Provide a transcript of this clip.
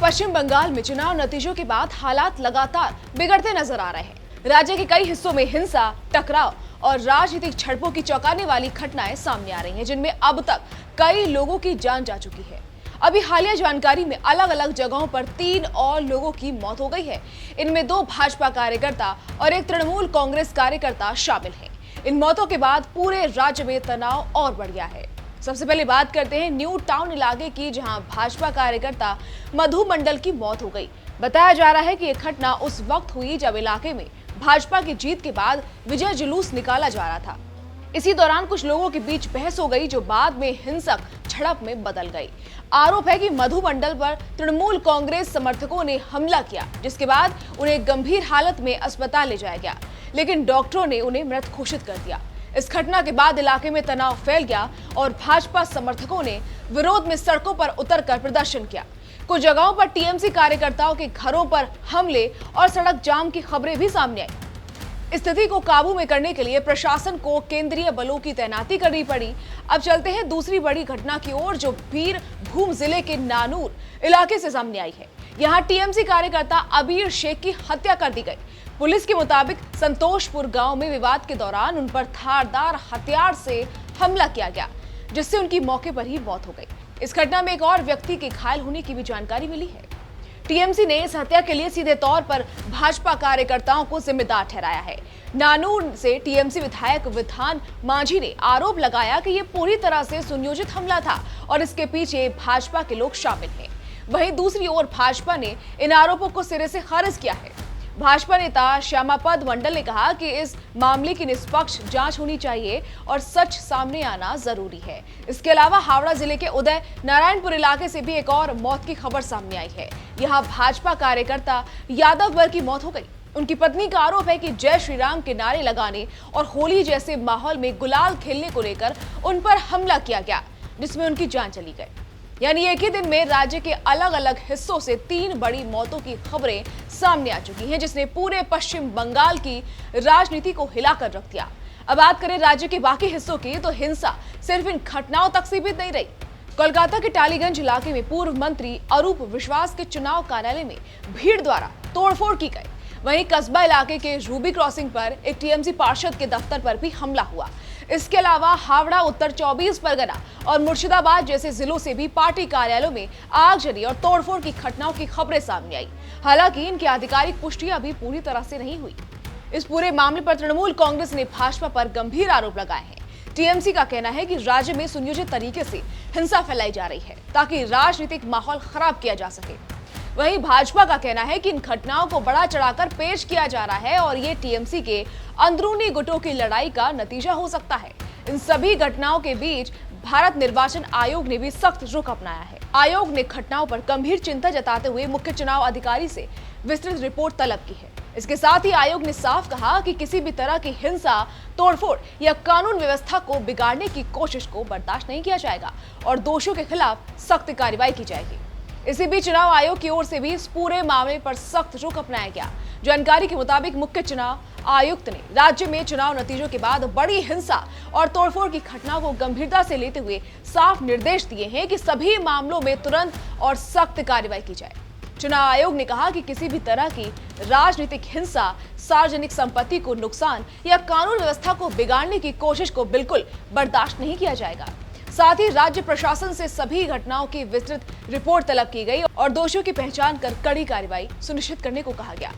पश्चिम बंगाल में चुनाव नतीजों के बाद हालात लगातार बिगड़ते नजर आ रहे हैं। राज्य के कई हिस्सों में हिंसा, टकराव और राजनीतिक झड़पों की चौंकाने वाली घटनाएं सामने आ रही हैं, जिनमें अब तक कई लोगों की जान जा चुकी है। अभी हालिया जानकारी में अलग अलग जगहों पर 3 और लोगों की मौत हो गई है। इनमें 2 भाजपा कार्यकर्ता और एक तृणमूल कांग्रेस कार्यकर्ता शामिल हैं। इन मौतों के बाद पूरे राज्य में तनाव और बढ़ गया है। सबसे पहले बात करते हैं न्यू टाउन इलाके की, जहां भाजपा कार्यकर्ता मधु मंडल की मौत हो गई। बताया जा रहा है कि यह घटना उस वक्त हुई जब इलाके में भाजपा की जीत के बाद विजय जुलूस निकाला जा रहा था। इसी दौरान कुछ लोगों के बीच बहस हो गई, जो बाद में हिंसक झड़प में बदल गई। आरोप है कि मधु मंडल पर तृणमूल कांग्रेस समर्थकों ने हमला किया, जिसके बाद उन्हें गंभीर हालत में अस्पताल ले जाया गया, लेकिन डॉक्टरों ने उन्हें मृत घोषित कर दिया। इस घटना के बाद इलाके में तनाव फैल गया और भाजपा समर्थकों ने विरोध में सड़कों पर उतरकर प्रदर्शन किया। कुछ जगहों पर टीएमसी कार्यकर्ताओं के घरों पर हमले और सड़क जाम की खबरें भी सामने आई। स्थिति को काबू में करने के लिए प्रशासन को केंद्रीय बलों की तैनाती करनी पड़ी। अब चलते हैं दूसरी बड़ी घटना की ओर, जो बीरभूम जिले के नानूर इलाके से सामने आई है। यहाँ टीएमसी कार्यकर्ता अबीर शेख की हत्या कर दी गई। पुलिस के मुताबिक संतोषपुर गांव में विवाद के दौरान उन पर धारदार हथियार से हमला किया गया, जिससे उनकी मौके पर ही मौत हो गई। इस घटना में एक और व्यक्ति के घायल होने की भी जानकारी मिली है। टीएमसी ने इस हत्या के लिए सीधे तौर पर भाजपा कार्यकर्ताओं को जिम्मेदार ठहराया है। नानूर से टीएमसी विधायक विधान मांझी ने आरोप लगाया कि यह पूरी तरह से सुनियोजित हमला था और इसके पीछे भाजपा के लोग शामिल हैं। वहीं दूसरी ओर भाजपा ने इन आरोपों को सिरे से खारिज किया है। भाजपा नेता श्यामापद मंडल ने कहा कि इस मामले की निष्पक्ष जांच होनी चाहिए और सच सामने आना जरूरी है। इसके अलावा हावड़ा जिले के उदय नारायणपुर इलाके से भी एक और मौत की खबर सामने आई है। यहां भाजपा कार्यकर्ता यादव वर की मौत हो गई। उनकी पत्नी का आरोप है कि जय श्री राम के नारे लगाने और होली जैसे माहौल में गुलाल खेलने को लेकर उन पर हमला किया गया, जिसमें उनकी जान चली गई। यानी एक ही दिन में राज्य के अलग अलग हिस्सों से 3 बड़ी मौतों की खबरें सामने आ चुकी हैं, जिसने पूरे पश्चिम बंगाल की राजनीति को हिलाकर रख दिया। अब बात करें राज्य के बाकी हिस्सों की, तो हिंसा सिर्फ इन घटनाओं तक सीमित नहीं रही। कोलकाता के टालीगंज इलाके में पूर्व मंत्री अरूप विश्वास के चुनाव कार्यालय में भीड़ द्वारा तोड़फोड़ की गई। वहीं कस्बा इलाके के रूबी क्रॉसिंग पर एक टीएमसी पार्षद के दफ्तर पर भी हमला हुआ। इसके अलावा हावड़ा, उत्तर 24 परगना और मुर्शिदाबाद जैसे जिलों से भी पार्टी कार्यालयों में आगजनी और तोड़फोड़ की घटनाओं की खबरें सामने आई। हालांकि इनकी आधिकारिक पुष्टि अभी पूरी तरह से नहीं हुई। इस पूरे मामले पर तृणमूल कांग्रेस ने भाजपा पर गंभीर आरोप लगाए हैं। टीएमसी का कहना है कि राज्य में सुनियोजित तरीके से हिंसा फैलाई जा रही है, ताकि राजनीतिक माहौल खराब किया जा सके। वहीं भाजपा का कहना है कि इन घटनाओं को बढ़ा चढ़ाकर पेश किया जा रहा है और ये टीएमसी के अंदरूनी गुटों की लड़ाई का नतीजा हो सकता है। इन सभी घटनाओं के बीच भारत निर्वाचन आयोग ने भी सख्त रुख अपनाया है। आयोग ने घटनाओं पर गंभीर चिंता जताते हुए मुख्य चुनाव अधिकारी से विस्तृत रिपोर्ट तलब की है। इसके साथ ही आयोग ने साफ कहा कि किसी भी तरह की हिंसा, तोड़फोड़ या कानून व्यवस्था को बिगाड़ने की कोशिश को बर्दाश्त नहीं किया जाएगा और दोषियों के खिलाफ सख्त कार्रवाई की जाएगी। इसी बीच चुनाव आयोग की ओर से भी इस पूरे मामले पर सख्त रुख अपनाया गया। जानकारी के मुताबिक मुख्य चुनाव आयुक्त ने राज्य में चुनाव नतीजों के बाद बड़ी हिंसा और तोड़फोड़ की घटनाओं को गंभीरता से लेते हुए साफ निर्देश दिए हैं कि सभी मामलों में तुरंत और सख्त कार्रवाई की जाए। चुनाव आयोग ने कहा कि किसी भी तरह की राजनीतिक हिंसा, सार्वजनिक संपत्ति को नुकसान या कानून व्यवस्था को बिगाड़ने की कोशिश को बिल्कुल बर्दाश्त नहीं किया जाएगा। साथ ही राज्य प्रशासन से सभी घटनाओं की विस्तृत रिपोर्ट तलब की गई और दोषियों की पहचान कर कड़ी कार्रवाई सुनिश्चित करने को कहा गया।